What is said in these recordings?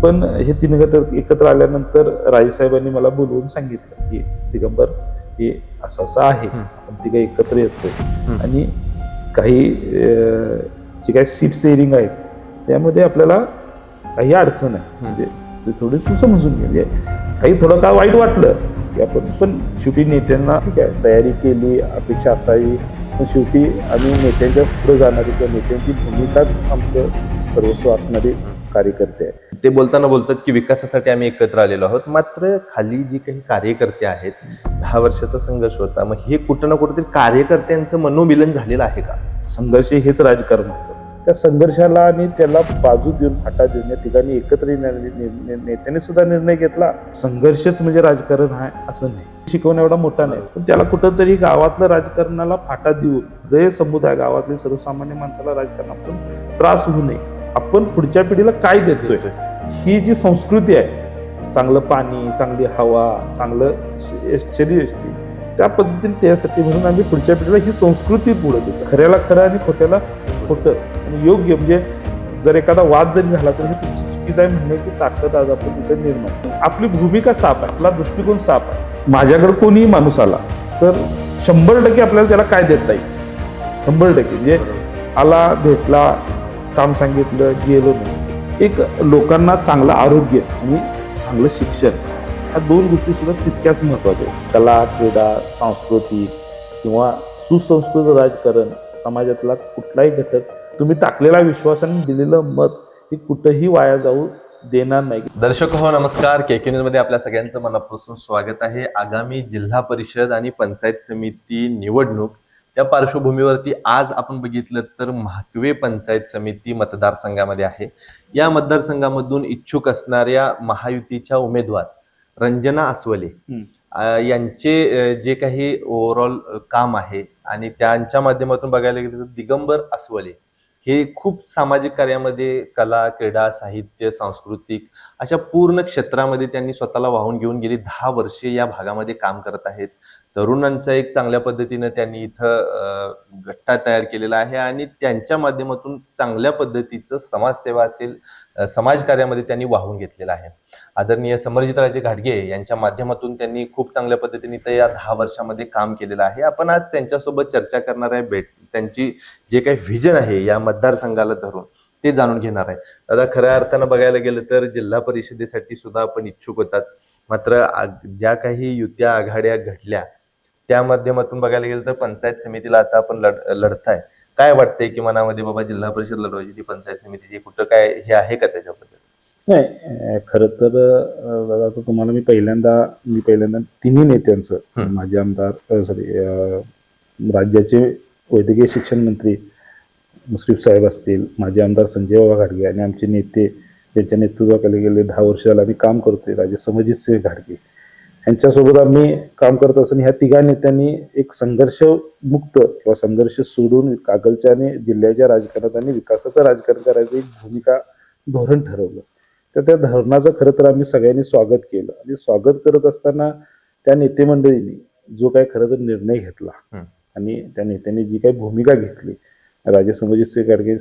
पण हे तीन घटक एकत्र आल्यानंतर राजेसाहेबांनी मला बोलवून सांगितलं की दिगंबर हे असं असं आहे, आपण तिघं एकत्र येतोय आणि काही जी काही सीट शेअरिंग आहेत त्यामध्ये आपल्याला काही अडचण आहे, म्हणजे थोडी तू समजून घे. म्हणजे काही थोडं का वाईट वाटलं की आपण पण शेवटी नेत्यांना ठीक आहे तयारी केली, अपेक्षा असावी, पण शेवटी आम्ही नेत्यांच्या पुढे जाणारी किंवा नेत्यांची भूमिकाच आमचं सर्वस्व असणारे कार्यकर्ते आहे. ते बोलतात की विकासासाठी आम्ही एकत्र आलेलो आहोत, मात्र खाली जी काही कार्यकर्ते आहेत 10 वर्षाचा संघर्ष होता, मग हे कुठं ना कुठेतरी कार्यकर्त्यांचं मनोमिलन झालेलं आहे का? संघर्ष हेच राजकारण होतं. त्या संघर्षाला आणि त्याला बाजू देऊन फाटा देऊन या ठिकाणी एकत्र नेत्याने सुद्धा निर्णय घेतला. संघर्षच म्हणजे राजकारण आहे असं नाही, शिकवणं एवढा मोठा नाही, पण त्याला कुठंतरी गावातलं राजकारणाला फाटा देऊन गैरसमुदाय गावातले सर्वसामान्य माणसाला राजकारणातून त्रास होऊ नये, आपण पुढच्या पिढीला काय देतोय ही जी संस्कृती आहे, चांगलं पाणी, चांगली हवा, चांगलं शरीर, त्या पद्धतीने त्यासाठी म्हणून आम्ही पुढच्या पिढीला ही संस्कृती पुढे देतो. खऱ्याला खरं आणि खोट्याला खोटं आणि योग्य, म्हणजे जर एखादा वाद जरी झाला तर हे चुकीचं आहे म्हणण्याची ताकद आज आपण तिथे निर्माण. आपली भूमिका साफ आहे, आपला दृष्टिकोन साफ आहे. माझ्याकडे कोणीही माणूस आला तर 100% आपल्याला त्याला काय देता येईल, 100%. म्हणजे आला, भेटला, काम सांगितलं, गेलो नाही. एक लोकांना चांगलं आरोग्य आणि चांगलं शिक्षण, ह्या दोन गोष्टी सुद्धा तितक्याच महत्वाच्या आहेत. कला, क्रीडा, सांस्कृतिक किंवा सुसंस्कृत राजकारण, समाजातला कुठलाही घटक तुम्ही टाकलेला विश्वास आणि दिलेलं मत हे कुठंही वाया जाऊ देणार नाही. दर्शक हो नमस्कार, KK न्यूज मध्ये आपल्या सगळ्यांचं मनापासून स्वागत आहे. आगामी जिल्हा परिषद आणि पंचायत समिती निवडणूक त्या पार्श्वभूमीवरती आज आपण बघितलं तर म्हाकवे पंचायत समिती मतदारसंघामध्ये आहे. या मतदारसंघामधून इच्छुक असणाऱ्या महायुतीच्या उमेदवार रंजना अस्वले यांचे जे काही ओव्हरऑल काम आहे आणि त्यांच्या माध्यमातून बघायला गेलं तर दिगंबर अस्वले हे खूप सामाजिक कार्यामध्ये कला, क्रीडा, साहित्य, सांस्कृतिक अशा पूर्ण क्षेत्रामध्ये त्यांनी स्वतःला वाहून घेऊन गेली 10 वर्षे या भागामध्ये काम करत आहेत. तरुणांचा एक चांगल्या पद्धतीने त्यांनी इथं गट्टा तयार केलेला आहे आणि त्यांच्या माध्यमातून चांगल्या पद्धतीचं समाजसेवा असेल, समाजकार्यामध्ये त्यांनी वाहून घेतलेलं आहे. आदरणीय समरजितराजे घाटगे यांच्या माध्यमातून त्यांनी खूप चांगल्या पद्धतीने तर या 10 वर्षामध्ये काम केलेलं आहे. आपण आज त्यांच्यासोबत चर्चा करणार आहे, त्यांची जे काही व्हिजन आहे या मतदारसंघाला धरून ते जाणून घेणार आहे. दादा, खऱ्या अर्थानं बघायला गेलं तर जिल्हा परिषदेसाठी सुद्धा आपण इच्छुक होतात, मात्र ज्या काही युत्या आघाड्या घडल्या त्या माध्यमातून बघायला गेलं तर पंचायत समितीला आता आपण लढताय. काय वाटतंय की मनामध्ये बाबा जिल्हा परिषद लढवायची, ती पंचायत समितीची कुठं काय हे आहे का त्याच्याबद्दल? नाही, खरं तर आता तुम्हाला मी पहिल्यांदा तिन्ही नेत्यांचं, माझे आमदार राज्याचे वैद्यकीय शिक्षण मंत्री मुश्रीफ साहेब असतील, माझे आमदार संजय बाबा घाटगे आणि आमचे नेते त्यांच्या नेतृत्वाखाली गेले 10 वर्षाला आम्ही काम करतोय, राजे समरजित सिंह घाटगे यांच्यासोबत आम्ही काम करत असताना ह्या तिघा नेत्यांनी एक संघर्ष मुक्त किंवा संघर्ष सोडून कागलच्या आणि जिल्ह्याच्या राजकारणात आणि विकासाचं राजकारण करायचं एक भूमिका धोरण ठरवलं. तर त्या धोरणाचं खरं तर आम्ही सगळ्यांनी स्वागत केलं आणि स्वागत करत असताना त्या नेते मंडळींनी जो काही खरं तर निर्णय घेतला आणि त्या नेत्यांनी जी काही भूमिका घेतली, राजे समरजित सिंह घाटगे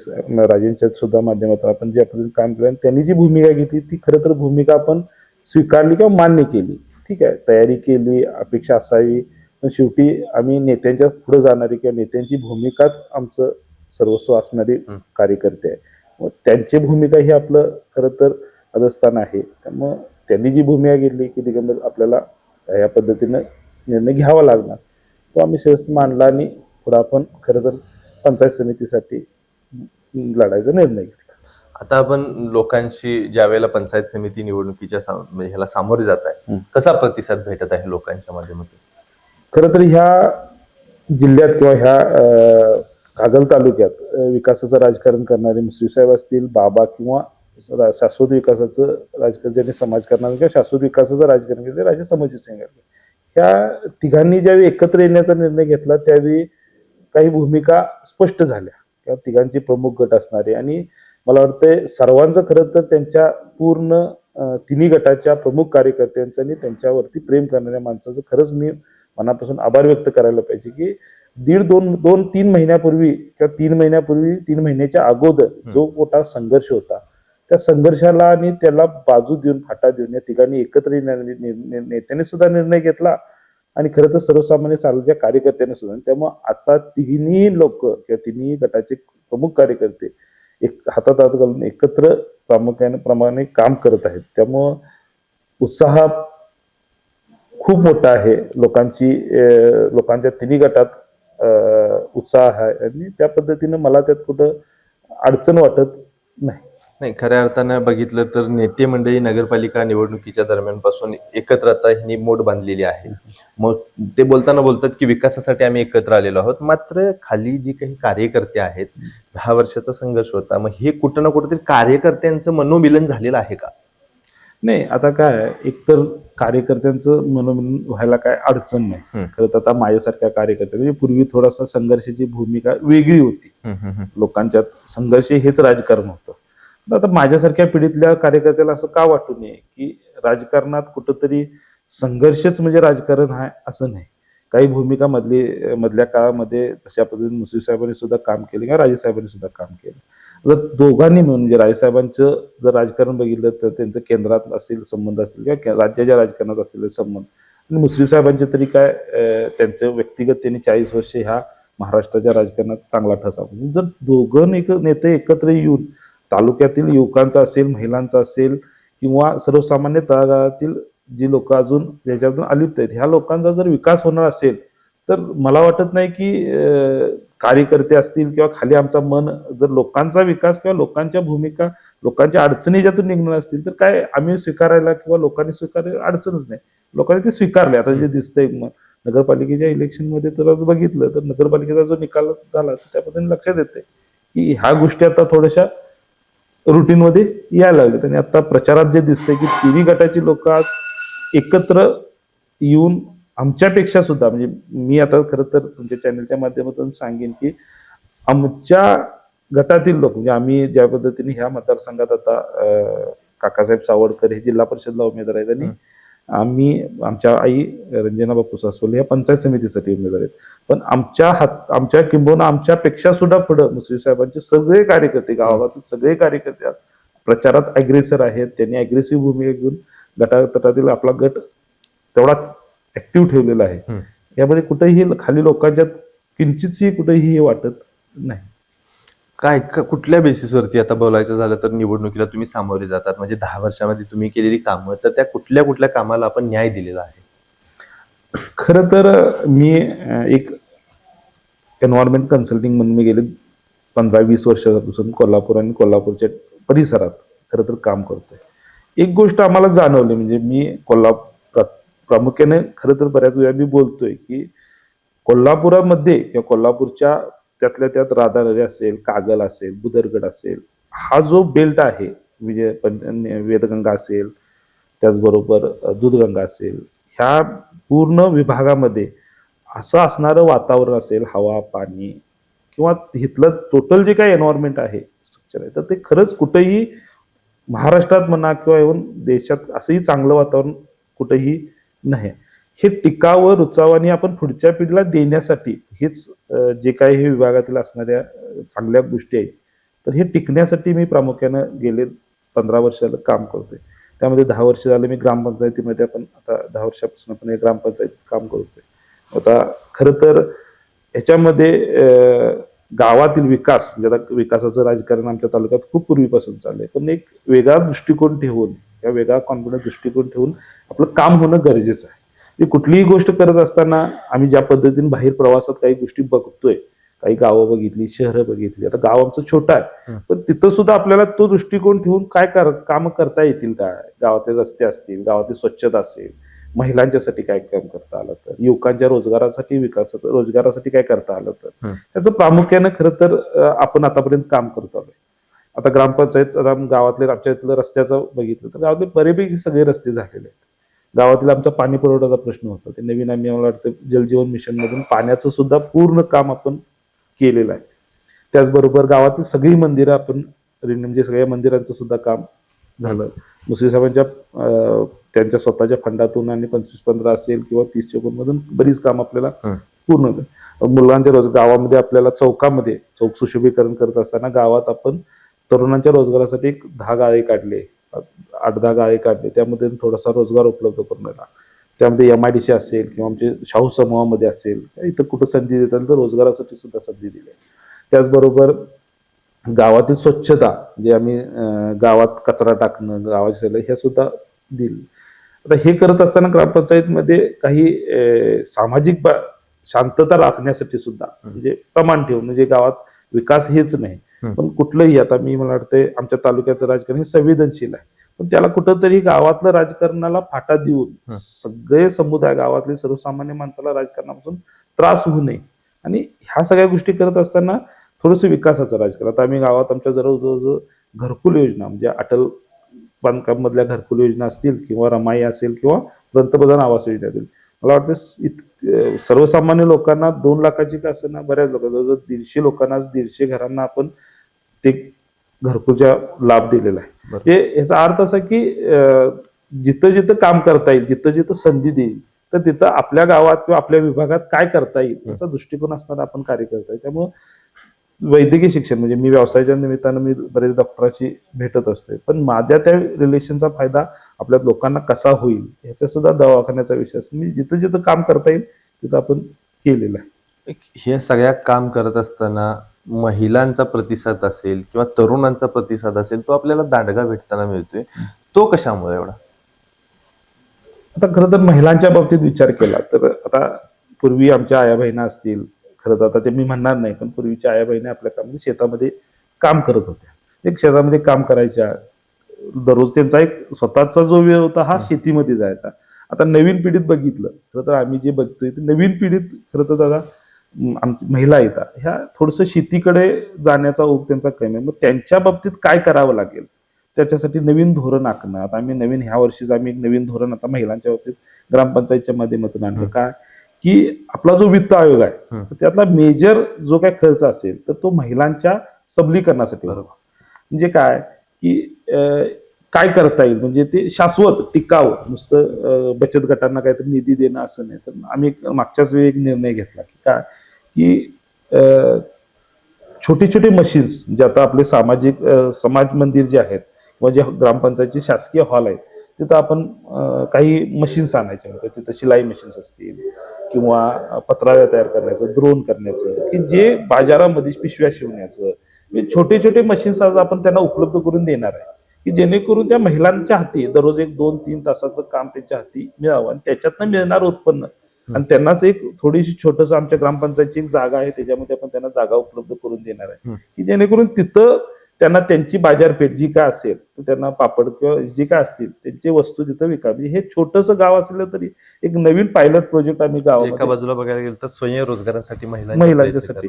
राजेंच्या सुद्धा माध्यमातून आपण जे आपण काम केलं, त्यांनी जी भूमिका घेतली ती खरं तर भूमिका आपण स्वीकारली किंवा मान्य केली. ठीक आहे, तयारी केली, अपेक्षा असावी, पण शेवटी आम्ही नेत्यांच्या पुढे जाणारी किंवा नेत्यांची भूमिकाच आमचं सर्वस्व असणारे कार्यकर्ते आहे. मग त्यांची भूमिका ही आपलं खरं तर अधस्थान आहे. त्यामुळं त्यांनी जी भूमिका घेतली की दिगंबर आपल्याला या पद्धतीनं निर्णय घ्यावा लागणार, तो आम्ही शिरस्त मांडला आणि पुढे आपण खरं तर पंचायत समितीसाठी लढायचा निर्णय घेतला. आता आपण लोकांशी ज्या वेळेला पंचायत समिती निवडणुकीच्या ह्याला सामोरे जात आहे, कसा प्रतिसाद भेटत आहे लोकांच्या माध्यमातून? खरं तर ह्या जिल्ह्यात किंवा ह्या कागल तालुक्यात विकासाचं राजकारण करणारे मुश्रीफ साहेब असतील, बाबा किंवा शाश्वत विकासाचं राजकारण ज्यांनी समाज करणार किंवा शाश्वत विकासाचं राजकारण केलं राजे समरजित सिंह घाटगे, ह्या तिघांनी ज्यावेळी एकत्र येण्याचा निर्णय घेतला त्यावेळी काही भूमिका स्पष्ट झाल्या किंवा तिघांचे प्रमुख गट असणारे, आणि मला वाटतंय सर्वांचं खरं तर त्यांच्या पूर्ण तिन्ही गटाच्या प्रमुख कार्यकर्त्यांचं आणि त्यांच्यावरती प्रेम करणाऱ्या माणसाचं खरंच मी मनापासून आभार व्यक्त करायला पाहिजे की 3 महिन्यापूर्वी किंवा 3 महिन्यापूर्वी 3 महिन्याच्या अगोदर जो मोठा संघर्ष होता त्या संघर्षाला आणि त्याला बाजू देऊन फाटा देऊन या ठिकाणी एकत्र नेत्याने सुद्धा निर्णय घेतला आणि खरं तर सर्वसामान्य सामाजिक कार्यकर्त्यांनी सुद्धा. त्यामुळे आता तिन्ही लोक किंवा तिन्ही गटाचे प्रमुख कार्यकर्ते एक हातात हात घालून एकत्र प्रमाणे काम करत आहेत. त्यामुळं उत्साह खूप मोठा आहे लोकांच्या तिन्ही गटात उत्साह आहे आणि त्या पद्धतीनं मला त्यात कुठं अडचण वाटत नाही. नाही, खऱ्या अर्थानं बघितलं तर नेते मंडळी नगरपालिका निवडणुकीच्या दरम्यानपासून एकत्र आता ही मोड बांधलेली आहे. मग ते बोलतात की विकासासाठी आम्ही एकत्र आलेलो आहोत. मात्र खाली जी काही कार्यकर्ते आहेत, 10 वर्षाचा संघर्ष होता, मग हे कुठं ना कुठेतरी कार्यकर्त्यांचं मनोमिलन झालेलं आहे का? नाही, आता काय एकतर कार्यकर्त्यांचं मनोमिलन व्हायला काय अडचण नाही. खरं तर आता माझ्यासारख्या कार्यकर्ते म्हणजे पूर्वी थोडासा संघर्षाची भूमिका वेगळी होती. लोकांच्यात संघर्ष हेच राजकारण होतं. आता माझ्यासारख्या पिढीतल्या कार्यकर्त्याला असं का वाटू नये की राजकारणात कुठंतरी संघर्षच म्हणजे राजकारण आहे असं नाही. काही भूमिका मधल्या काळामध्ये जशा पद्धतीने मुश्रीफ साहेबांनी सुद्धा काम केलं किंवा राजेसाहेबांनी सुद्धा काम केलं. जर दोघांनी मिळून म्हणजे राजेसाहेबांचं जर राजकारण बघितलं तर त्यांचं केंद्रात असतील संबंध असतील किंवा राज्याच्या राजकारणात असलेले संबंध आणि मुश्रीफ साहेबांचे तरी काय त्यांचं व्यक्तिगत त्यांनी 40 वर्ष ह्या महाराष्ट्राच्या राजकारणात चांगला ठसा. जर दोघं नेते एकत्र येऊन तालुक्यातील युवकांचा असेल, महिलांचा असेल किंवा सर्वसामान्य तळागाळातील जी लोक अजून याच्यातून अलिप्त आहेत ह्या लोकांचा जर विकास होणार असेल तर मला वाटत नाही की कार्यकर्ते असतील किंवा खाली आमचा मन जर लोकांचा विकास किंवा लोकांच्या भूमिका लोकांच्या अडचणी ज्यातून निघणार असतील तर काय आम्ही स्वीकारायला किंवा लोकांनी स्वीकारायला अडचणच नाही. लोकांनी ते स्वीकारले. आता जे दिसतंय नगरपालिकेच्या इलेक्शन मध्ये तर बघितलं तर नगरपालिकेचा जो निकाल झाला त्या पद्धतीने लक्षात येते की ह्या गोष्टी आता थोड्याशा रुटीन मध्ये यायला लागलेत. आणि आता प्रचारात जे दिसतंय की तिन्ही गटाची लोक आज एकत्र येऊन आमच्यापेक्षा सुद्धा म्हणजे मी आता खरं तर तुमच्या चॅनलच्या माध्यमातून सांगेन की आमच्या गटातील लोक म्हणजे आम्ही ज्या पद्धतीने ह्या मतदारसंघात आता काकासाहेब सावडकर हे जिल्हा परिषदला उमेदवार आहेत आणि आम्ही आमच्या आई रंजना बापू सासवले या पंचायत समितीसाठी उमेदवार आहेत. पण आमच्या किंबहुना आमच्यापेक्षा सुद्धा पुढे मुश्रीफ साहेबांचे सगळे कार्यकर्ते गावातील सगळे कार्यकर्ते प्रचारात अग्रेसर आहेत. त्यांनी अग्रेसिव्ह भूमिका घेऊन गटातील आपला गट तेवढा ऍक्टिव्ह ठेवलेला आहे. यामध्ये कुठेही खाली लोकांच्यात किंचितही कुठेही हे वाटत नाही. काय कुठल्या बेसिसवरती आता बोलायचं झालं तर निवडणुकीला तुम्ही सामोरे जातात म्हणजे 10 वर्षामध्ये तुम्ही केलेली कामं तर त्या कुठल्या कामाला आपण न्याय दिलेला आहे? खरं तर मी एक एन्व्हायरमेंट कन्सल्टिंग म्हणून मी गेले 15-20 वर्षापासून कोल्हापूर आणि कोल्हापूरच्या परिसरात खरं तर काम करतोय. एक गोष्ट आम्हाला जाणवली म्हणजे मी प्रामुख्याने खरं तर बऱ्याच वेळा मी बोलतोय की कोल्हापुरामध्ये किंवा कोल्हापूरच्या त्यातल्या त्यात राधानगरी असेल, कागल असेल, बुदरगड असेल, हा जो बेल्ट आहे वेदगंगा असेल, त्याचबरोबर दूधगंगा असेल, ह्या पूर्ण विभागामध्ये असं असणारं वातावरण असेल, हवा पाणी किंवा इथलं टोटल जे काही एन्व्हायरमेंट आहे स्ट्रक्चर आहे तर ते खरंच कुठेही महाराष्ट्रात म्हणा किंवा इव्हन देशात असंही चांगलं वातावरण कुठेही नाही. हे टिकावं रुचावं आपण पुढच्या पिढीला देण्यासाठी हेच जे काही हे विभागातील असणाऱ्या चांगल्या गोष्टी आहेत तर हे टिकण्यासाठी मी प्रामुख्यानं गेले 15 वर्षाला काम करतोय. त्यामध्ये 10 वर्ष झाले मी ग्रामपंचायतीमध्ये आपण आता 10 वर्षापासून आपण ग्रामपंचायत काम करतोय. आता खरं तर ह्याच्यामध्ये गावातील विकास म्हणजे आता विकासाचं राजकारण आमच्या तालुक्यात खूप पूर्वीपासून चाललंय पण एक वेगळा दृष्टिकोन ठेवून या वेगळा कॉन्फिडन्स दृष्टिकोन ठेवून आपलं काम होणं गरजेचं आहे. कुठलीही गोष्ट करत असताना आम्ही ज्या पद्धतीने बाहेर प्रवासात काही गोष्टी बघतोय, काही गावं बघितली, शहरं बघितली, आता गाव आमचं छोटं आहे पण तिथं सुद्धा आपल्याला तो दृष्टिकोन ठेवून काय काम करता येतील काय, गावातले रस्ते असतील, गावातली स्वच्छता असेल, महिलांच्यासाठी काय काम करता आलं तर, युवकांच्या रोजगारासाठी काय करता आलं तर त्याचं प्रामुख्यानं खरं तर आपण आतापर्यंत काम करतो आलोय. आता ग्रामपंचायत आता गावातले आमच्या इथलं रस्त्याचं बघितलं तर गावातले बरेपैकी सगळे रस्ते झालेले आहेत. गावातील आमचा पाणी पुरवठ्याचा प्रश्न होता ते नवीन आम्ही मला वाटतं जलजीवन मिशन मधून पाण्याचं सुद्धा पूर्ण काम आपण केलेलं आहे. त्याचबरोबर गावातील सगळी मंदिरं आपण म्हणजे सगळ्या मंदिरांचं सुद्धा काम झालं. मुश्रीफ साहेबांच्या त्यांच्या स्वतःच्या फंडातून आणि 25-15 असेल किंवा 30 मधून बरीच काम आपल्याला पूर्ण मुलांच्या गावामध्ये आपल्याला चौक सुशोभीकरण करत असताना गावात आपण तरुणांच्या रोजगारासाठी एक 10 गाळे काढले, 8-10 गाळे काढले, त्यामध्ये थोडासा रोजगार उपलब्ध करून दिला. त्यामध्ये MIDC असेल किंवा आमचे शाहू समूहामध्ये असेल, इथं कुठं संधी देतात तर रोजगारासाठी सुद्धा संधी दिली. त्याचबरोबर गावातील स्वच्छता, जे आम्ही गावात कचरा टाकणं, गावाची सगळं हे सुद्धा दिलं. आता हे करत असताना ग्रामपंचायतमध्ये काही सामाजिक शांतता राखण्यासाठी सुद्धा म्हणजे प्रमाण ठेवून, म्हणजे गावात विकास हेच नाही, पण कुठलंही आता मला वाटतंय आमच्या तालुक्याचं राजकारण हे संवेदनशील आहे, पण त्याला कुठंतरी गावातलं राजकारणाला फाटा देऊन सगळे समुदाय, गावातले सर्वसामान्य माणसाला राजकारणापासून त्रास होऊ नये, आणि ह्या सगळ्या गोष्टी करत असताना थोडंसं विकासाचं राजकारण. आता आम्ही गावात आमच्या जवळजवळ घरकुल योजना, म्हणजे अटल बांधकाम मधल्या घरकुल योजना असतील किंवा रमाई असेल किंवा पंतप्रधान आवास योजना असेल, मला वाटतं सर्वसामान्य लोकांना 2 लाखाची का असं ना, बऱ्याच लोकांना जवळजवळ 150 लोकांना, 150 घरांना आपण ते घरकुलचा लाभ दिलेला आहे. याचा अर्थ असा की जिथं जिथं काम करता येईल, जिथं जिथं संधी देईल, तर तिथं आपल्या गावात किंवा आपल्या विभागात काय करता येईल याचा दृष्टिकोन असताना आपण कार्य करताय. त्यामुळे वैद्यकीय शिक्षण, म्हणजे मी व्यवसायाच्या निमित्तानं मी बरेच डॉक्टरांशी भेटत असतोय, पण माझ्या त्या रिलेशनचा फायदा आपल्या लोकांना कसा होईल याचा सुद्धा दवाखान्याचा विषय असतो. मी जिथं जिथं काम करता येईल तिथं आपण केलेलं आहे. हे सगळ्या काम करत असताना महिलांचा प्रतिसाद असेल किंवा तरुणांचा प्रतिसाद असेल, तो आपल्याला दांडगा भेटताना मिळतोय. तो कशामुळे एवढा? आता खरं तर महिलांच्या बाबतीत विचार केला तर, आता पूर्वी आमच्या आया बहिणी असतील, खरं तर आता ते मी म्हणणार नाही, पण पूर्वीच्या आया बहिणी आपल्या कामामध्ये शेतामध्ये काम करत होत्या, एक शेतामध्ये काम करायच्या, दररोज त्यांचा एक स्वतःचा जो वेळ होता हा शेतीमध्ये जायचा. आता नवीन पिढीत बघितलं खरं तर, आम्ही जे बघतोय ते नवीन पिढीत खरं तर दादा महिला येतात ह्या थोडस शेतीकडे जाण्याचा ओघ त्यांचा कमी आहे. मग त्यांच्या बाबतीत काय करावं लागेल, त्याच्यासाठी नवीन धोरण आखणं. आता आम्ही नवीन ह्या वर्षीच आम्ही एक नवीन धोरण आता महिलांच्या बाबतीत ग्रामपंचायतच्या माध्यमातून आणलं. काय की आपला जो वित्त आयोग आहे त्यातला मेजर जो काय खर्च असेल तर तो महिलांच्या सबलीकरणासाठी, बरोबर, म्हणजे काय की काय करता येईल, म्हणजे ते शाश्वत टिकाव, नुसतं बचत गटांना काहीतरी निधी देणं असं नाही. तर आम्ही मागच्याच वेळी एक निर्णय घेतला की काय की छोटे छोटे मशीन्स, जे आता आपले सामाजिक समाज मंदिर जे आहेत किंवा जे ग्रामपंचायतचे शासकीय हॉल आहेत तिथं आपण काही मशीन्स आणायचे होते. तिथं शिलाई मशीन्स असतील किंवा पत्रावळ्या तयार करण्याचं, द्रोण करण्याचं, की जे बाजारामध्ये पिशव्या शिवण्याचं, छोटे छोटे मशीन्स आज आपण त्यांना उपलब्ध करून देणार आहे, की जेणेकरून त्या महिलांच्या हाती दररोज 1-2-3 तासाचं काम त्यांच्या हाती मिळावं, आणि त्याच्यातनं मिळणार उत्पन्न, आणि त्यांनाच एक थोडीशी छोटस आमच्या ग्रामपंचायतची एक जागा आहे त्याच्यामध्ये आपण त्यांना जागा उपलब्ध करून देणार आहे, की जेणेकरून तिथं त्यांना त्यांची बाजारपेठ जी काय असेल तर त्यांना पापड किंवा जे काय असतील त्यांची वस्तू तिथं विकावी. हे छोटंसं गाव असलं तरी एक नवीन पायलट प्रोजेक्ट आम्ही गावामध्ये, एका बाजूला बघायला गेलं तर स्वयंरोजगारासाठी महिलांच्यासाठी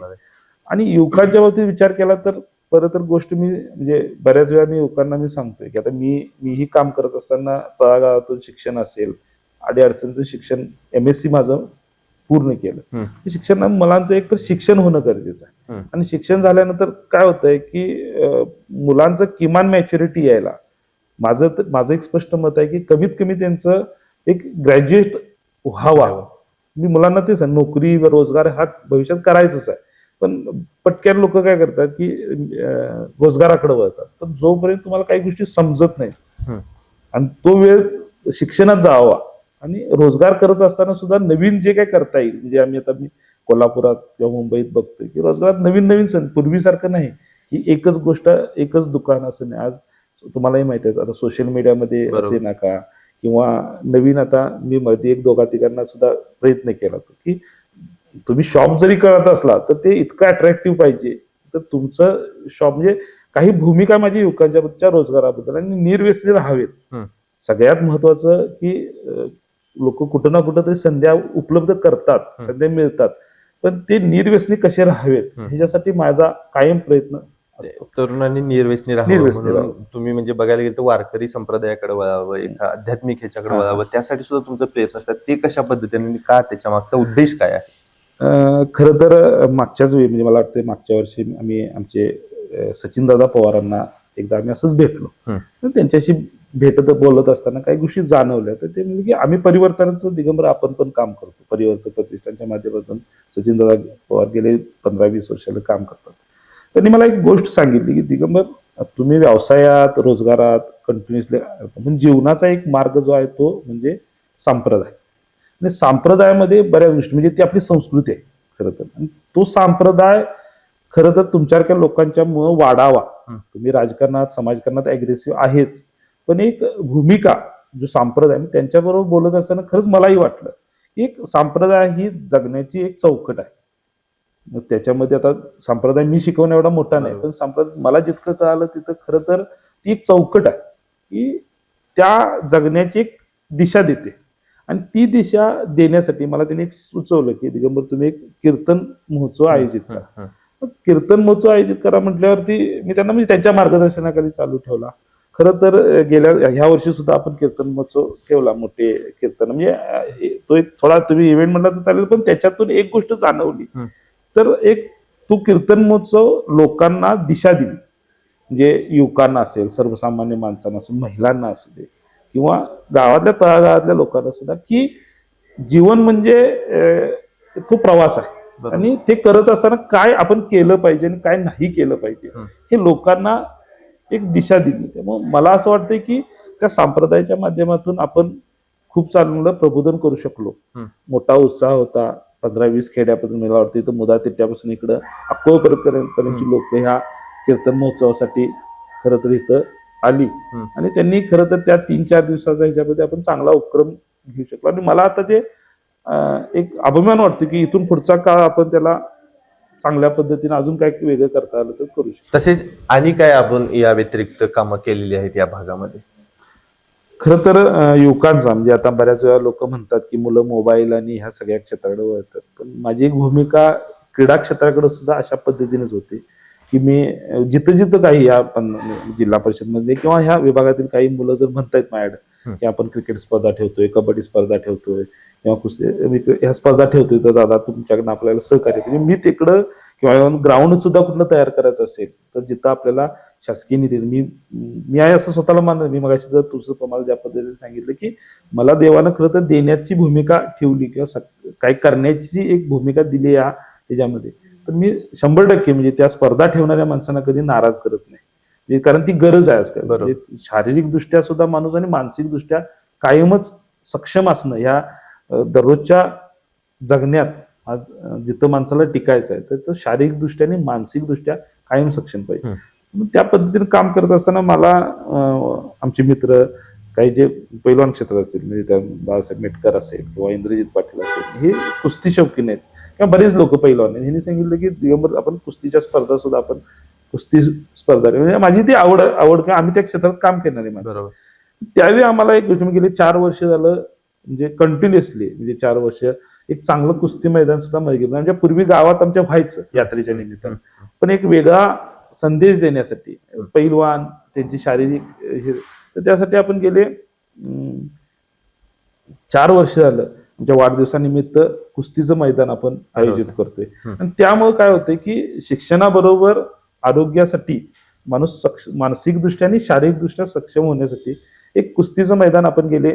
आणि युवकांच्या बाबतीत विचार केला तर परत तर गोष्ट मी म्हणजे बऱ्याच वेळा मी युवकांना मी सांगतोय की आता मीही काम करत असताना तळागाळातून शिक्षण असेल, अडीअडचणीचं शिक्षण MSc माझं पूर्ण केलं. शिक्षण मुलांचं एक तर शिक्षण होणं गरजेचं आहे, आणि शिक्षण झाल्यानंतर काय होतंय की मुलांचं किमान मॅच्युरिटी यायला माझं एक स्पष्ट मत आहे की कमीत कमी त्यांचं एक ग्रॅज्युएट व्हावा. मी मुलांना तेच नोकरी व रोजगार हा भविष्यात करायचंच आहे, पण पटक्यान लोक काय करतात की रोजगाराकडे वळतात. तर जोपर्यंत तुम्हाला काही गोष्टी समजत नाहीत आणि तो वेळ शिक्षणात जावा, आणि रोजगार करत असताना सुद्धा नवीन जे काय करता येईल, म्हणजे मी कोल्हापुरात किंवा मुंबईत बघतोय की रोजगारात नवीन नवीन पूर्वीसारखं नाही की एकच गोष्ट एकच दुकान असं नाही. आज तुम्हालाही माहिती आहे आता सोशल मीडियामध्ये असे नका, किंवा नवीन आता मी मध्ये 1-2 ठिकाणा सुद्धा प्रयत्न केला की तुम्ही शॉप जरी करत असला तर ते इतकं अट्रॅक्टिव्ह पाहिजे, तर तुमचं शॉप म्हणजे काही भूमिका माझी युवकांच्या रोजगाराबद्दल, आणि निर्व्यसनी राहावेत. सगळ्यात महत्वाचं की लोक कुठं ना कुठं तरी संध्या उपलब्ध करतात, संध्या मिळतात, पण ते निर्व्यसनी कसे राहावेत ह्याच्यासाठी माझा कायम प्रयत्न असतो. तरुणांनी निर्व्यसनी राहावं, तुम्ही म्हणजे बघायला गेलं तर वारकरी संप्रदायाकडे वळावं, एका आध्यात्मिक ह्याच्याकडे वळावं, त्यासाठी सुद्धा तुमचा प्रयत्न असतात. ते कशा पद्धतीने, का, त्याच्या मागचा उद्देश काय आहे? खरं तर मागच्याच वेळी म्हणजे मला वाटतं मागच्या वर्षी आम्ही आमचे सचिनदादा पवारांना एकदा आम्ही असंच भेटलो. त्यांच्याशी भेटत बोलत असताना काही गोष्टी जाणवल्या, तर ते म्हणजे की आम्ही परिवर्तनाचं दिगंबर आपण पण काम करतो. परिवर्तन प्रतिष्ठानच्या माध्यमातून सचिनदादा पवार गेले 15-20 वर्षाला काम करतात. त्यांनी मला एक गोष्ट सांगितली की दिगंबर, तुम्ही व्यवसायात रोजगारात कंटिन्युअसली, पण जीवनाचा एक मार्ग जो आहे तो म्हणजे संप्रदाय. आणि संप्रदायामध्ये बऱ्याच गोष्टी, म्हणजे ती आपली संस्कृती आहे खरं तर, आणि तो संप्रदाय खरं तर तुमच्यासारख्या लोकांच्या मुळे वाढावा. तुम्ही राजकारणात समाजकारणात अग्रेसिव्ह आहेच, पण एक भूमिका जो संप्रदाय, त्यांच्याबरोबर बोलत असताना खरंच मलाही वाटलं की एक संप्रदाय ही जगण्याची एक चौकट आहे. मग त्याच्यामध्ये आता संप्रदाय मी शिकवणं एवढा मोठा नाही, पण संप्रदाय मला जितकं कळालं तिथं खरं तर ती एक चौकट आहे की त्या जगण्याची एक दिशा देते. आणि ती दिशा देण्यासाठी मला त्यांनी एक सुचवलं की दिगंबर, तुम्ही एक कीर्तन महोत्सव आयोजित करा. मग कीर्तन महोत्सव आयोजित करा म्हटल्यावरती मी त्यांना म्हणजे त्यांच्या मार्गदर्शनाखाली चालू ठेवला. खरं तर ह्या वर्षी सुद्धा आपण कीर्तन महोत्सव ठेवला. मोठे कीर्तन म्हणजे तो एक थोडा तुम्ही इव्हेंट म्हणला तर चालेल, पण त्याच्यातून एक गोष्ट जाणवली. तर एक तो कीर्तन महोत्सव लोकांना दिशा दिली, म्हणजे युवकांना असेल, सर्वसामान्य माणसांना असेल, महिलांना असू दे, किंवा गावातल्या तळागाळातल्या लोकांना सुद्धा, की जीवन म्हणजे तो प्रवास आहे. आणि ते करत असताना काय आपण केलं पाहिजे आणि काय नाही केलं पाहिजे हे लोकांना एक दिशा दिली. त्यामुळे मला असं वाटतंय की त्या संप्रदायाच्या माध्यमातून आपण खूप चांगलं प्रबोधन करू शकलो. मोठा उत्साह होता. 15-20 खेड्यापासून मला वाटतं इथं मुदा तिट्यापासून इकडं अक्कोळपर्यंतची लोक ह्या कीर्तन महोत्सवासाठी खरं तर इथं आली. आणि त्यांनी खरं तर त्या 3-4 दिवसाचा ह्याच्यामध्ये आपण चांगला उपक्रम घेऊ शकलो. आणि मला आता ते एक अभिमान वाटतो की इथून पुढचा काळ आपण त्याला चांगल्या पद्धतीने अजून काय वेगळं करता आलं तर करू शकतो. तसेच आणि काय आपण या व्यतिरिक्त कामं केलेली आहेत या भागामध्ये? खरं तर युवकांचा म्हणजे आता बऱ्याच वेळा लोक म्हणतात की मुलं मोबाईल आणि ह्या सगळ्या क्षेत्राकडे वळतात, पण माझी एक भूमिका क्रीडा क्षेत्राकडे सुद्धा अशा पद्धतीनेच होते की मी जिथं जिथं काही या जिल्हा परिषदमध्ये किंवा ह्या विभागातील काही मुलं जर म्हणतायत माझ्याकडे की आपण क्रिकेट स्पर्धा ठेवतोय, कबड्डी स्पर्धा ठेवतोय किंवा कुस्ती ह्या स्पर्धा ठेवतोय, तर दादा तुमच्याकडनं आपल्याला सहकार्य, म्हणजे मी तिकडं किंवा ग्राउंड सुद्धा कुठलं तयार करायचं असेल तर जिथं आपल्याला शासकीय निधी, मी आहे असं स्वतःला मानलं. मी मगाशी जर तुझं तुम्हाला ज्या पद्धतीने सांगितलं की मला देवानं खरं तर देण्याची भूमिका ठेवली किंवा काही करण्याची एक भूमिका दिली या त्याच्यामध्ये, तर मी 100% म्हणजे त्या स्पर्धा ठेवणाऱ्या माणसांना कधी नाराज करत नाही, कारण ती गरज आहे आजकाल. म्हणजे शारीरिक दृष्ट्या सुद्धा माणूस आणि मानसिक दृष्ट्या कायमच सक्षम असणं ह्या दररोजच्या जगण्यात आज जिथं माणसाला टिकायचं आहे तर तो शारीरिक दृष्ट्या आणि मानसिक दृष्ट्या कायम सक्षम पाहिजे. त्या पद्धतीने काम करत असताना मला आमचे मित्र काही जे पैलवान क्षेत्रात असतील, म्हणजे त्या बाळासाहेब मेटकर असेल किंवा इंद्रजित पाटील असेल, हे कुस्ती शौकीन आहेत किंवा बरेच लोक पैलवान आहेत, ह्यांनी सांगितलं की दिगंबर आपण कुस्तीच्या स्पर्धा सुद्धा आपण कुस्ती स्पर्धा, म्हणजे माझी ती आवड किंवा आम्ही त्या क्षेत्रात काम करणारे माणसं. त्यावेळी आम्हाला एक गोष्ट गेली 4 वर्ष झालं म्हणजे कंटिन्युअसली, म्हणजे 4 वर्ष एक चांगलं कुस्ती मैदान सुद्धा मध्ये गेलं. म्हणजे पूर्वी गावात आमच्या व्हायचं यात्रेच्या निमित्तानं, पण एक वेगळा संदेश देण्यासाठी पैलवान त्यांची शारीरिक हे, तर त्यासाठी आपण गेले 4 वर्ष झालं आमच्या वाढदिवसानिमित्त कुस्तीचं मैदान आपण आयोजित करतोय. आणि त्यामुळे काय होतंय की शिक्षणाबरोबर आरोग्यासाठी माणूस मानसिक दृष्ट्या आणि शारीरिक दृष्ट्या सक्षम होण्यासाठी एक कुस्तीचं मैदान आपण गेले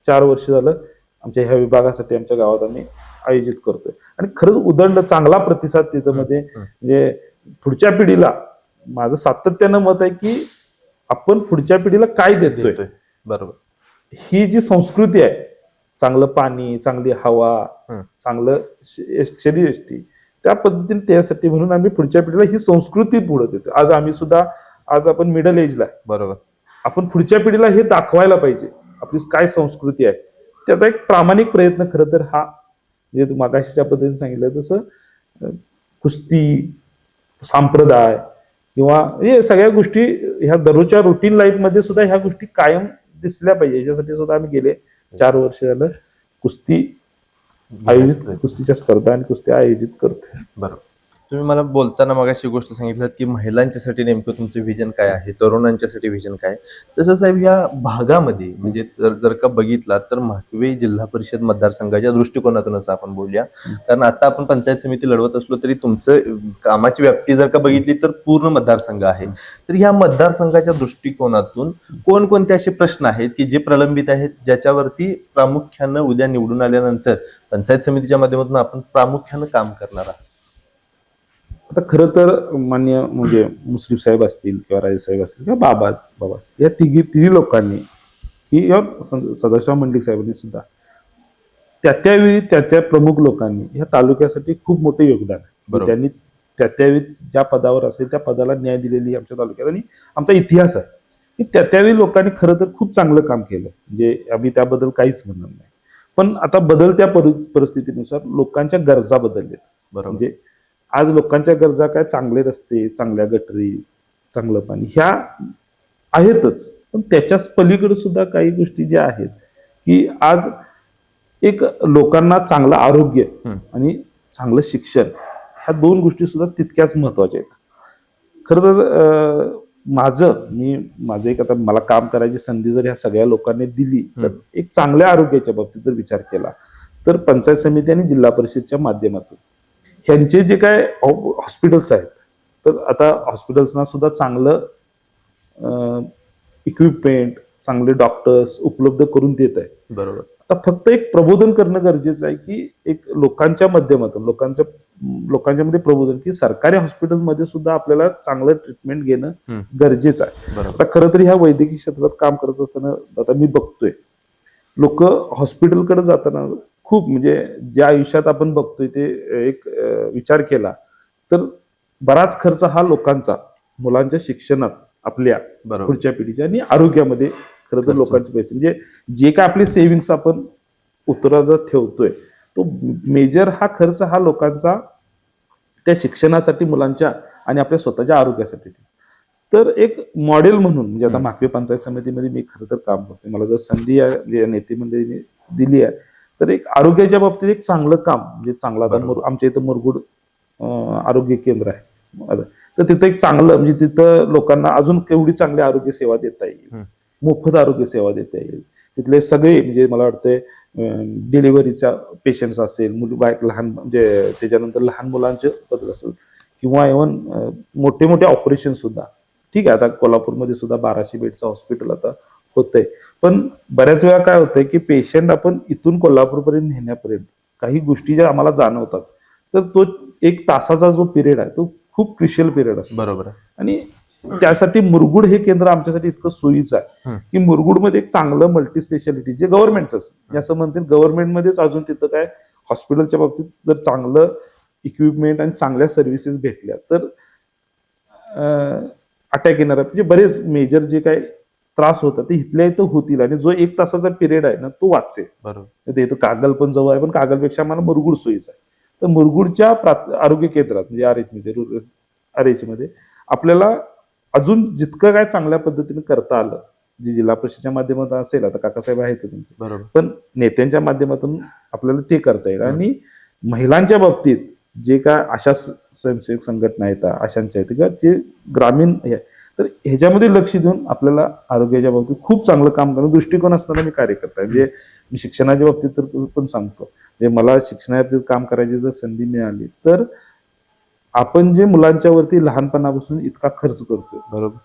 4 वर्ष झालं आमच्या ह्या विभागासाठी आमच्या गावात आम्ही आयोजित करतोय. आणि खरंच उदंड चांगला प्रतिसाद तिथं मध्ये, म्हणजे पुढच्या पिढीला माझं सातत्यानं मत आहे की आपण पुढच्या पिढीला काय देतोय. बरोबर. ही जी संस्कृती आहे, चांगलं पाणी, चांगली हवा, चांगलं शरीरयष्टी, त्या पद्धतीने त्यासाठी म्हणून आम्ही पुढच्या पिढीला ही संस्कृती पुढे देतो. आज आम्ही सुद्धा आज आपण मिडल एजला आहे, बरोबर, आपण पुढच्या पिढीला हे दाखवायला पाहिजे आपली काय संस्कृती आहे. त्याचा एक प्रामाणिक प्रयत्न खरं तर हा, म्हणजे मागाशीच्या पद्धतीने सांगितलं तसं कुस्ती, संप्रदाय किंवा हे सगळ्या गोष्टी ह्या दररोजच्या रुटीन लाईफ मध्ये सुद्धा ह्या गोष्टी कायम दिसल्या पाहिजे, याच्यासाठी सुद्धा आम्ही गेले 4 वर्ष झालं कुस्ती आयोजित, कुस्तीच्या स्पर्धा आणि कुस्ती आयोजित करतोय. बरोबर. तुम्ही मला बोलताना मगाशी गोष्ट सांगितलं की महिलांच्यासाठी नेमकं तुमचं विजन काय आहे, तरुणांच्यासाठी विजन काय. तसं साहेब या भागामध्ये म्हणजे जर का बघितला तर म्हाकवे जिल्हा परिषद मतदारसंघाच्या दृष्टिकोनातूनच आपण बोलूया, कारण आता आपण पंचायत समिती लढवत असलो तरी तुमचं कामाची व्याप्ती जर का बघितली तर पूर्ण मतदारसंघ आहे. तर या मतदारसंघाच्या दृष्टिकोनातून कोणकोणते असे प्रश्न आहेत की जे प्रलंबित आहेत, ज्याच्यावरती प्रामुख्यानं उद्या निवडून आल्यानंतर पंचायत समितीच्या माध्यमातून आपण प्रामुख्यानं काम करणार आहात? आता खरं तर मान्य म्हणजे मुश्रीफ साहेब असतील किंवा राजे साहेब असतील किंवा बाबा असतील, या तिन्ही लोकांनी की या सदाशिव मंडलिक साहेबांनी सुद्धा त्यावेळी त्या प्रमुख लोकांनी ह्या तालुक्यासाठी खूप मोठे योगदान आहे. बरोबर. त्यांनी त्यावेळी ज्या पदावर असेल त्या पदाला न्याय दिलेली आमच्या तालुक्यात आणि आमचा इतिहास आहे की त्यावेळी लोकांनी खरं तर खूप चांगलं काम केलं. म्हणजे आम्ही त्याबद्दल काहीच म्हणणार नाही. पण आता बदलत्या परिस्थितीनुसार लोकांच्या गरजा बदलल्या. बरोबर. म्हणजे आज लोकांच्या गरजा काय, चांगले रस्ते, चांगल्या गटरी, चांगलं पाणी ह्या आहेतच, पण त्याच्याच पलीकडे सुद्धा काही गोष्टी ज्या आहेत की आज एक लोकांना चांगलं आरोग्य आणि चांगलं शिक्षण ह्या दोन गोष्टी सुद्धा तितक्याच महत्वाच्या आहेत. खरं तर माझं एक आता मला काम करायची संधी जर ह्या सगळ्या लोकांनी दिली तर एक चांगल्या आरोग्याच्या बाबतीत जर विचार केला तर पंचायत समिती आणि जिल्हा परिषदच्या माध्यमातून ह्यांचे जे काय हॉस्पिटल्स आहेत, तर आता हॉस्पिटल्सना सुद्धा चांगलं इक्विपमेंट, चांगले डॉक्टर्स उपलब्ध करून देत आहे. बरोबर. आता फक्त एक प्रबोधन करणं गरजेचं आहे की एक लोकांच्या माध्यमातून लोकांच्या प्रबोधन की सरकारी हॉस्पिटलमध्ये सुद्धा आपल्याला चांगलं ट्रीटमेंट घेणं गरजेचं आहे. आता खरं तर ह्या वैद्यकीय क्षेत्रात काम करत असताना आता मी बघतोय लोक हॉस्पिटलकडे जाताना खूप म्हणजे ज्या आयुष्यात आपण बघतोय ते एक विचार केला तर बराच खर्च हा लोकांचा मुलांच्या शिक्षणात आपल्या पुढच्या पिढीच्या आणि आरोग्यामध्ये खरं तर लोकांचे पैसे म्हणजे जे काय आपले सेव्हिंग्स आपण उत्तरार्धात ठेवतोय तो मेजर हा खर्च हा लोकांचा त्या शिक्षणासाठी मुलांच्या आणि आपल्या स्वतःच्या आरोग्यासाठी. तर एक मॉडेल म्हणून म्हणजे आता माकवे पंचायत समितीमध्ये मी खरं तर काम करतोय, मला जर संधी या नेते मंडळीने दिली आहे तर एक आरोग्याच्या बाबतीत एक चांगलं काम म्हणजे चांगलं आता आमच्या इथं मुरगुड आरोग्य केंद्र आहे, तर तिथं एक चांगलं म्हणजे तिथं लोकांना अजून केवढी चांगली आरोग्य सेवा देता येईल, मोफत आरोग्य सेवा देता येईल. तिथले सगळे म्हणजे मला वाटतंय डिलिव्हरीचा पेशंट्स असेल, लहान म्हणजे त्याच्यानंतर लहान मुलांचे पद्धत असेल किंवा इव्हन मोठे मोठे ऑपरेशन सुद्धा ठीक आहे. आता कोल्हापूरमध्ये सुद्धा 1200 बेडचं हॉस्पिटल आता होतंय, पण बऱ्याच वेळा काय होतंय की पेशंट आपण इथून कोल्हापूरपर्यंत नेण्यापर्यंत काही गोष्टी ज्या आम्हाला जाणवतात तर तो 1 तासाचा जो पिरियड आहे तो खूप क्रिशियल पिरियड असतो. बरोबर. आणि त्यासाठी मुरगुड हे केंद्र आमच्यासाठी इतकं सोयीचं आहे की मुरगुडमध्ये एक चांगलं मल्टी स्पेशालिटी जे गव्हर्नमेंटच असं म्हणतील, गव्हर्नमेंटमध्येच अजून तिथं काय हॉस्पिटलच्या बाबतीत जर चांगलं इक्विपमेंट आणि चांगल्या सर्व्हिसेस भेटल्या तर अटॅक येणार म्हणजे बरेच मेजर जे काय त्रास होतात ते इथल्या इथं होतील आणि जो 1 तासाचा पिरियड आहे ना तो वाचेल. बरोबर. इथं कागल पण जवळ आहे, पण कागलपेक्षा आम्हाला मुरगुड सोयीचं आहे. तर मुरगुडच्या आरोग्य केंद्रात म्हणजे RH मध्ये आपल्याला अजून जितकं काय चांगल्या पद्धतीने करता आलं, जे जिल्हा परिषदेच्या माध्यमातून असेल, आता काकासाहेब आहेत बरोबर, पण नेत्यांच्या माध्यमातून आपल्याला ते करता येईल. आणि महिलांच्या बाबतीत जे काय अशा स्वयंसेवक संघटना आहेत, आशांच्या आहेत किंवा जे ग्रामीण तर ह्याच्यामध्ये लक्ष देऊन आपल्याला आरोग्याच्या बाबतीत खूप चांगलं काम करणं दृष्टिकोन असताना मी कार्यकर्ता आहे. म्हणजे मी शिक्षणाच्या बाबतीत तर पण सांगतो, म्हणजे मला शिक्षणाच्या बाबतीत काम करायची जर संधी मिळाली तर आपण जे मुलांच्या वरती लहानपणापासून इतका खर्च करतोय बरोबर,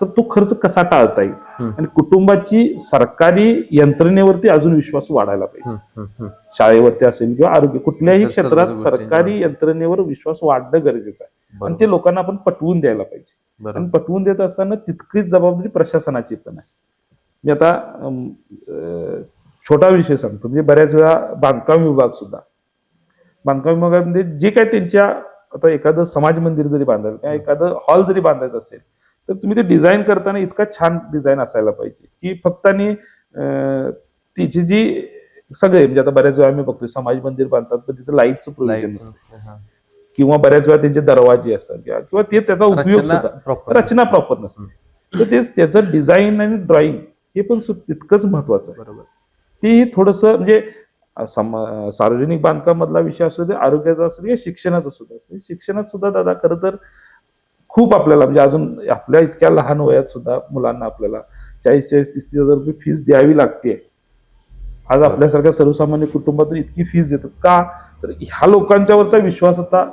तर तो खर्च कसा टाळता येईल आणि कुटुंबाची सरकारी यंत्रणेवरती अजून विश्वास वाढायला पाहिजे. शाळेवरती असेल किंवा आरोग्य कुठल्याही क्षेत्रात सरकारी यंत्रणेवर विश्वास वाढणं गरजेचं आहे आणि ते लोकांना आपण पटवून द्यायला पाहिजे. आणि पटवून देत असताना तितकीच जबाबदारी प्रशासनाची पण आहे. मी आता छोटा विषय सांगतो, म्हणजे बऱ्याच वेळा बांधकाम विभागामध्ये जे काय त्यांच्या आता एखादं समाज मंदिर जरी बांधायचं किंवा एखादं हॉल जरी बांधायचं असेल तर तुम्ही ते डिझाईन करताना इतका छान डिझाईन असायला पाहिजे की फक्त आणि तिची जी सगळे म्हणजे आता बऱ्याच वेळा आम्ही बघतोय समाज मंदिर बांधतात पण तिथे लाईटचं प्रोव्हिजन नसतं किंवा बऱ्याच वेळा त्यांचे दरवाजे असतात किंवा ते त्याचा उपयोग सुद्धा रचना प्रॉपर नसते. तर तेच त्याचं डिझाईन आणि ड्रॉइंग हे पण तितकंच महत्वाचं आहे. बरोबर. तेही थोडस म्हणजे सार्वजनिक बांधकाम मधला विषय असतो ते आरोग्याचा असतो किंवा शिक्षणाचा सुद्धा असतो. शिक्षणात सुद्धा दादा खरं तर खूप आपल्याला म्हणजे अजून आपल्या इतक्या लहान वयात सुद्धा मुलांना आपल्याला 40-30 हजार रुपये फीस द्यावी लागते. आज आपल्यासारख्या सर्वसामान्य कुटुंबातून इतकी फीस देतात का, तर ह्या लोकांच्यावरचा विश्वास आता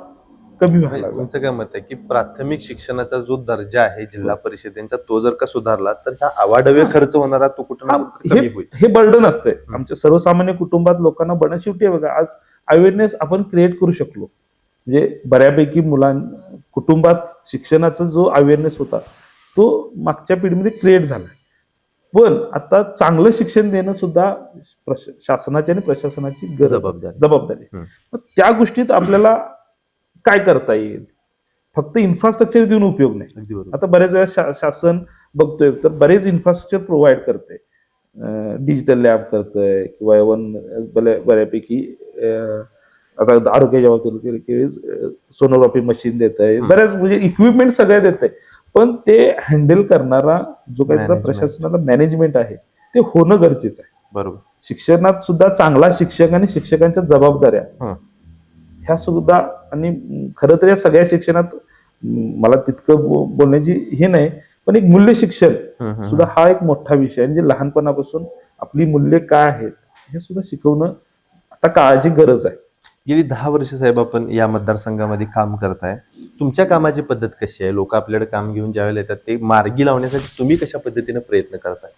कमी व्हायला लागला. तुमचं काय मत आहे की प्राथमिक शिक्षणाचा जो दर्जा आहे जिल्हा परिषदेचा तो जर का सुधारला तर ह्या अवाढव्य खर्च होणारा तो कुठं कमी होईल. हे बर्डन असते आमच्या सर्वसामान्य कुटुंबात लोकांना शेवटी बघा आज अवेअरनेस आपण क्रिएट करू शकलो म्हणजे बऱ्यापैकी कुटुंबात शिक्षणाचा जो अवेअरनेस होता तो मागच्या पिढीमध्ये क्रिएट झाला. पण आता चांगलं शिक्षण देणं सुद्धा शासनाची आणि प्रशासनाची जबाबदारी. मग त्या गोष्टीत आपल्याला काय करता येईल? फक्त इन्फ्रास्ट्रक्चर देऊन उपयोग नाही. आता बऱ्याच वेळा शासन बघतोय तर बरेच इन्फ्रास्ट्रक्चर प्रोव्हाइड करते, डिजिटल लॅब करतंय किंवा बऱ्यापैकी आता आरोग्याच्या बाबतीत सोनोग्राफी मशीन देत आहे, बऱ्याच म्हणजे इक्विपमेंट सगळ्या देत आहे. पण ते हँडल करणारा जो काही प्रशासनाला मॅनेजमेंट आहे ते होणं गरजेचं आहे. बरोबर. शिक्षणात सुद्धा चांगला शिक्षक आणि शिक्षकांच्या जबाबदाऱ्या ह्या सुद्धा, आणि खरं तर या सगळ्या शिक्षणात मला तितकं बोलण्याची हे नाही, पण एक मूल्य शिक्षण सुद्धा हा एक मोठा विषय आहे. म्हणजे लहानपणापासून आपली मूल्य काय आहेत हे सुद्धा शिकवणं आता काळाची गरज आहे. गेली 10 वर्ष साहेब आपण या मतदारसंघामध्ये काम करताय. तुमच्या कामाची पद्धत कशी आहे? लोक आपल्याकडे काम घेऊन ज्यावेळेला येतात ते मार्गी लावण्यासाठी तुम्ही कशा पद्धतीने प्रयत्न करताय?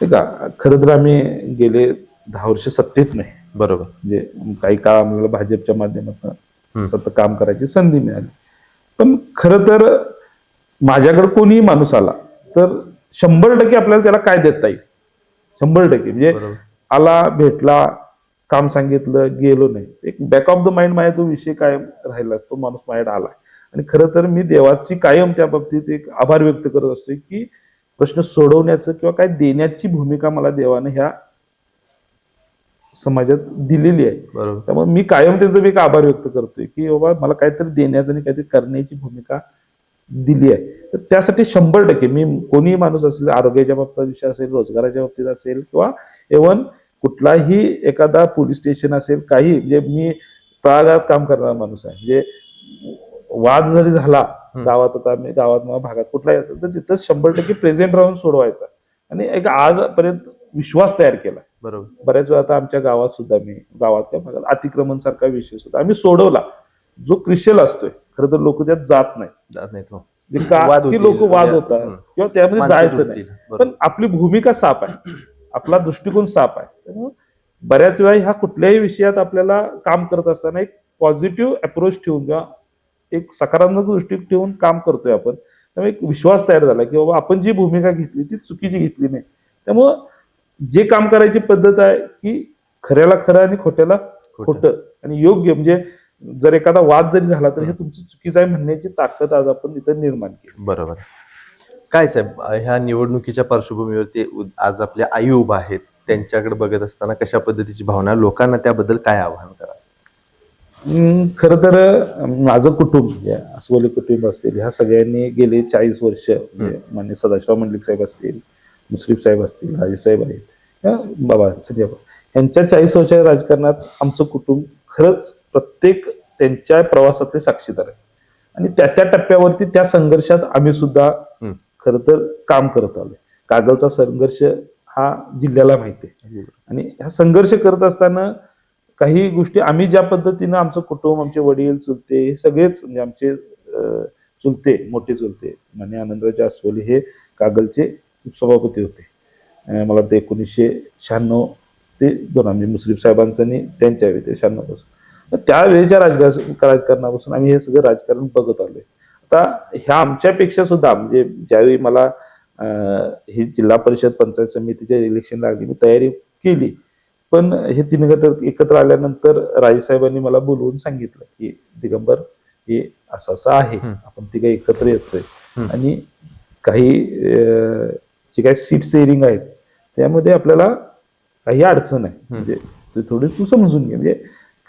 ते का खरं तर आम्ही गेले 10 वर्ष सत्तेत नाही. बरोबर. म्हणजे काही काळ आम्हाला भाजपच्या माध्यमातून सतत काम करायची संधी मिळाली. पण खरं तर माझ्याकडे कोणीही माणूस आला तर 100% आपल्याला त्याला काय देता येईल, 100% म्हणजे आला, भेटला, काम सांगितलं, गेलो नाही. एक बॅक ऑफ द माइंड माझ्या तो विषय कायम राहिला, तो माणूस माझ्याकडे आला. आणि खरं तर मी देवाची कायम त्या बाबतीत एक आभार व्यक्त करत असतो की प्रश्न सोडवण्याचं किंवा काय देण्याची भूमिका मला देवाने ह्या समाजात दिलेली आहे. त्यामुळे मी कायम त्यांचा एक आभार व्यक्त करतोय की बाबा मला काहीतरी देण्याचं आणि काहीतरी करण्याची भूमिका दिली आहे. तर त्यासाठी 100% मी कोणीही माणूस असेल, आरोग्याच्या बाबतीत विषय असेल, रोजगाराच्या बाबतीत असेल किंवा इव्हन कुठलाही एखादा पोलीस स्टेशन असेल, काही म्हणजे मी तळागाळात काम करणारा माणूस आहे. म्हणजे वाद जरी झाला गावात, आता मी गावात भागात कुठला येतो तर तिथं 100% प्रेझेंट राहून सोडवायचा आणि एक आजपर्यंत विश्वास तयार केला. बरोबर. बऱ्याच वेळा आता आमच्या गावात सुद्धा मी गावातल्या भागात अतिक्रमण सारखा विषय सुद्धा आम्ही सोडवला. जो क्रिशल असतोय खरं तर लोक त्यात जात नाहीत, लोक वाद होतात किंवा त्यामध्ये जायचं नाही. पण आपली भूमिका साफ आहे, आपला दृष्टिकोन साफ आहे. त्यामुळे बऱ्याच वेळा ह्या कुठल्याही विषयात आपल्याला काम करत असताना एक पॉझिटिव्ह अप्रोच ठेवून किंवा एक सकारात्मक दृष्टी ठेवून काम करतोय आपण. त्यामुळे एक विश्वास तयार झाला की बाबा आपण जी भूमिका घेतली ती चुकीची घेतली नाही. त्यामुळं जे काम करायची पद्धत आहे की खऱ्याला खरं आणि खोट्याला खोटं आणि योग्य, म्हणजे जर एखादा वाद जरी झाला तर हे तुमचं चुकीचं आहे म्हणण्याची ताकद आज आपण इथं निर्माण केली. बरोबर. काय साहेब, ह्या निवडणुकीच्या पार्श्वभूमीवरती आज आपल्या आई उभा आहेत, त्यांच्याकडे बघत असताना कशा पद्धतीची भावना, लोकांना त्याबद्दल काय आवाहन करा? खरं तर माझं कुटुंब, अस्वली कुटुंब असतील, ह्या सगळ्यांनी गेले 40 वर्ष मान्य सदाशिव मंडलिक साहेब असतील, मुश्रीफ साहेब असतील, राजेसाहेब आहेत, बाबा संजय यांच्या 40 वर्षाच्या राजकारणात आमचं कुटुंब खरंच प्रत्येक त्यांच्या प्रवासातले साक्षीदार आहे. आणि त्या त्या टप्प्यावरती त्या संघर्षात आम्ही सुद्धा खरं तर काम करत आलोय. कागलचा संघर्ष हा जिल्ह्याला माहिती आहे. आणि हा संघर्ष करत असताना काही गोष्टी आम्ही ज्या पद्धतीनं आमचं कुटुंब, आमचे वडील, चुलते, हे सगळेच म्हणजे आमचे चुलते, मोठे चुलते मान्य आनंदराजे अस्वली हे कागलचे सभापती होते. मला वाटतं 1996 ते 2 म्हणजे मुश्रीफ साहेबांचं आणि त्यांच्या वेळी 96 पासून त्यावेळेच्या राजकारणापासून आम्ही हे सगळं राजकारण बघत आलोय. आता ह्या आमच्यापेक्षा सुद्धा म्हणजे ज्यावेळी मला ही जिल्हा परिषद पंचायत समितीच्या इलेक्शन लागली, मी तयारी केली. पण हे 3 घटक एकत्र आल्यानंतर राजेसाहेबांनी मला बोलवून सांगितलं की दिगंबर हे असं असं आहे, आपण तिघं एकत्र येतोय आणि काही जे काही सीट शेअरिंग आहेत त्यामध्ये आपल्याला काही अडचण आहे, म्हणजे थोडी तू समजून घे. म्हणजे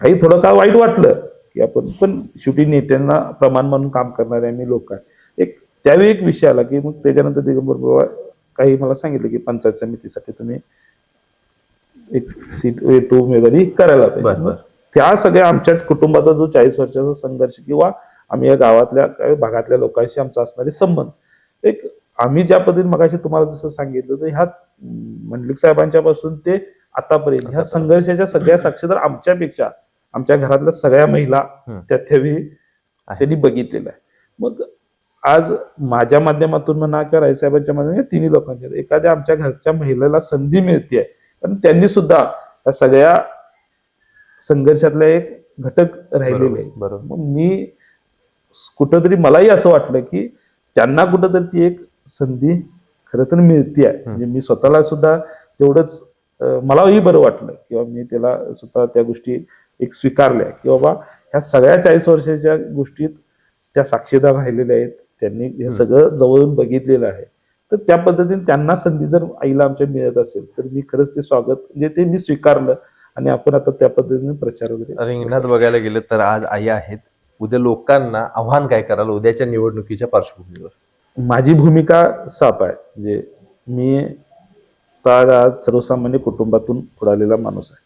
काही थोडं का वाईट वाटलं की आपण पण शेवटी नेत्यांना प्रमाण म्हणून काम करणारे आम्ही लोक आहे. त्यावेळी एक विषय आला की मग त्याच्यानंतर दिगंबर बाबा काही मला सांगितलं की पंचायत समितीसाठी तुम्ही एक सीट तो उमेदवारी करायला पाहिजे. त्या सगळ्या आमच्याच कुटुंबाचा जो 40 वर्षाचा संघर्ष किंवा आम्ही या गावातल्या काही भागातल्या लोकांशी आमचा असणारे संबंध, एक आम्ही ज्या पद्धतीने मगाशी तुम्हाला जसं सांगितलं तर ह्या मंडलिक साहेबांच्या पासून ते आतापर्यंत ह्या संघर्षाच्या सगळ्या साक्षीदार आमच्यापेक्षा आमच्या घरातल्या सगळ्या महिला त्यावेळी त्यांनी बघितलेलं आहे. मग आज माझ्या माध्यमातून म्हणा किंवा रायसाहेबांच्या माध्यमातून तिन्ही लोकांच्या एखाद्या आमच्या घरच्या महिलेला संधी मिळते कारण त्यांनी सुद्धा या सगळ्या संघर्षातला एक घटक राहिलेले आहे. मग मी कुठंतरी मलाही असं वाटलं की त्यांना कुठंतरी ती एक संधी खरं तर मिळते आहे. म्हणजे मी स्वतःला सुद्धा तेवढंच मलाही बरं वाटलं किंवा मी त्याला स्वतः त्या गोष्टी एक स्वीकारल्या की बाबा ह्या सगळ्या 40 वर्षाच्या गोष्टीत त्या साक्षीदार राहिलेल्या आहेत. त्यांनी हे सगळं जवळून बघितलेलं आहे. तर त्या पद्धतीने त्यांना संधी जर आईला आमच्या मिळत असेल तर मी खरंच ते स्वागत म्हणजे ते मी स्वीकारलं आणि आपण आता त्या पद्धतीने प्रचार वगैरे रिंगणात बघायला गेलं तर आज आई आहेत. उद्या लोकांना आव्हान काय कराल उद्याच्या निवडणुकीच्या पार्श्वभूमीवर? माझी भूमिका साफ आहे. म्हणजे मी तर आज सर्वसामान्य कुटुंबातून उडालेला माणूस आहे.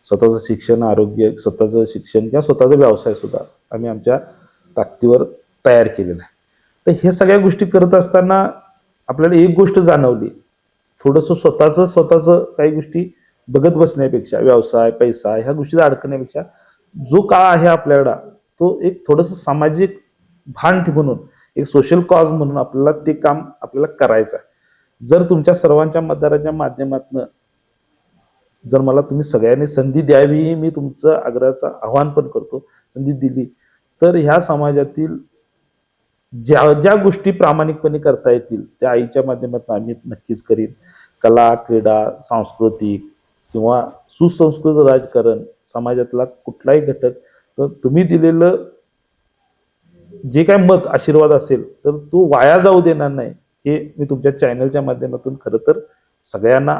स्वतःचं शिक्षण, आरोग्य, स्वतःचं शिक्षण किंवा स्वतःचा व्यवसाय सुद्धा आम्ही आमच्या ताकदीवर तयार केलेला आहे. तर हे सगळ्या गोष्टी करत असताना आपल्याला एक गोष्ट जाणवली, थोडंसं स्वतःचं काही गोष्टी बघत बसण्यापेक्षा, व्यवसाय, पैसा ह्या गोष्टीत अडकण्यापेक्षा जो काळ आहे आपल्याकडं तो एक थोडंसं सामाजिक भान म्हणून एक सोशल कॉज म्हणून आपल्याला ते काम आपल्याला करायचं आहे. जर तुमच्या सर्वांच्या मतदाराच्या माध्यमातून जर मला तुम्ही सगळ्यांनी संधी द्यावी ही मी तुमचं आग्रहाचं आव्हान पण करतो, संधी दिली तर ह्या समाजातील ज्या ज्या गोष्टी प्रामाणिकपणे करता येतील त्या आईच्या माध्यमातून आम्ही नक्कीच करीन. कला, क्रीडा, सांस्कृतिक किंवा सुसंस्कृत राजकारण, समाजातला कुठलाही घटक तर तुम्ही दिलेलं जे काय मत आशीर्वाद असेल तर तो वाया जाऊ देणार नाही हे मी तुमच्या चॅनलच्या माध्यमातून खरं तर सगळ्यांना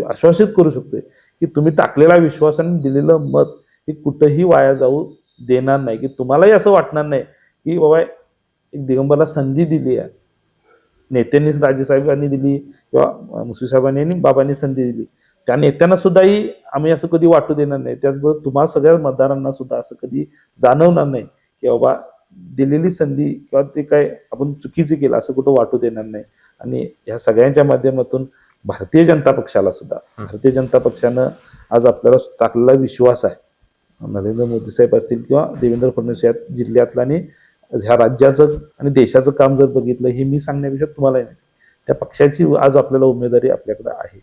आश्वासित करू शकतोय की तुम्ही टाकलेला विश्वास आणि दिलेलं मत हे कुठंही वाया जाऊ देणार नाही. की तुम्हालाही असं वाटणार नाही की बाबा एक दिगंबरला संधी दिली आहे, नेत्यांनीच राजेसाहेबांनी दिली किंवा मुसवी साहेबांनी आणि बाबांनी संधी दिली, त्या नेत्यांना सुद्धाही आम्ही असं कधी वाटू देणार नाही. त्याचबरोबर तुम्हाला सगळ्या मतदारांना सुद्धा असं कधी जाणवणार नाही की बाबा दिलेली संधी किंवा ते काय आपण चुकीचे केलं असं कुठं वाटू देणार नाही. आणि ह्या सगळ्यांच्या माध्यमातून भारतीय जनता पक्षाला सुद्धा, भारतीय जनता पक्षानं आज आपल्याला टाकलेला विश्वास आहे, नरेंद्र मोदी साहेब असतील किंवा देवेंद्र फडणवीस या जिल्ह्यातलं आणि ह्या राज्याचं आणि देशाचं काम जर बघितलं हे मी सांगण्यापेक्षा तुम्हालाही नाही, त्या पक्षाची आज आपल्याला उमेदवारी आपल्याकडे आहे.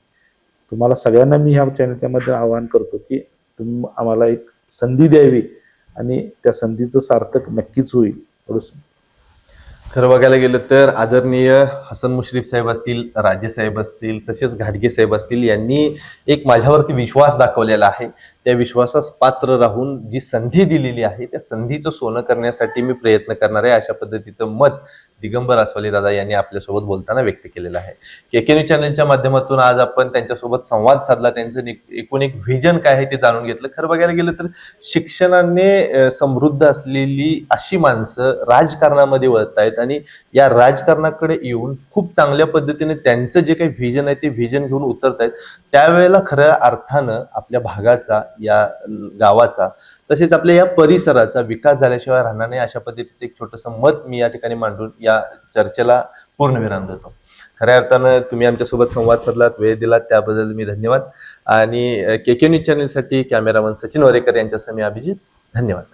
तुम्हाला सगळ्यांना मी ह्या चॅनलच्या मध्ये आवाहन करतो की तुम्ही आम्हाला एक संधी द्यावी आणि त्या संधीचं सार्थक नक्कीच होईल. खरं बघायला गेलं तर आदरणीय हसन मुश्रीफ साहेब असतील, राजे साहेब असतील, तसेच घाटगे साहेब असतील यांनी एक माझ्यावरती विश्वास दाखवलेला आहे. त्या विश्वासास पात्र राहून जी संधी दिलेली आहे त्या संधीचं सोनं करण्यासाठी मी प्रयत्न करणार आहे, अशा पद्धतीचं मत दिगंबर आसवाले दादा यांनी आपल्यासोबत बोलताना व्यक्त केलेलं आहे. केके न्यूज चॅनलच्या माध्यमातून आज आपण त्यांच्यासोबत संवाद साधला, त्यांचं एकूण एक व्हिजन काय आहे ते जाणून घेतलं. खरं बघायला गेलं तर शिक्षणाने समृद्ध असलेली अशी माणसं राजकारणामध्ये वळतायत आणि या राजकारणाकडे येऊन खूप चांगल्या पद्धतीने त्यांचं जे काही व्हिजन आहे ते व्हिजन घेऊन उतरतायत. त्यावेळेला खऱ्या अर्थानं आपल्या भागाचा, या गावाचा, तसेच आपल्या या परिसराचा विकास झाल्याशिवाय राहणार नाही, अशा पद्धतीचं एक छोटंसं मत मी या ठिकाणी मांडून या चर्चेला पूर्णविराम देतो. खऱ्या अर्थानं तुम्ही आमच्यासोबत संवाद साधलात, वेळ दिलात त्याबद्दल मी धन्यवाद. आणि केके न्यूज चॅनलसाठी कॅमेरामन सचिन वरेकर यांच्यासह मी अभिजित, धन्यवाद.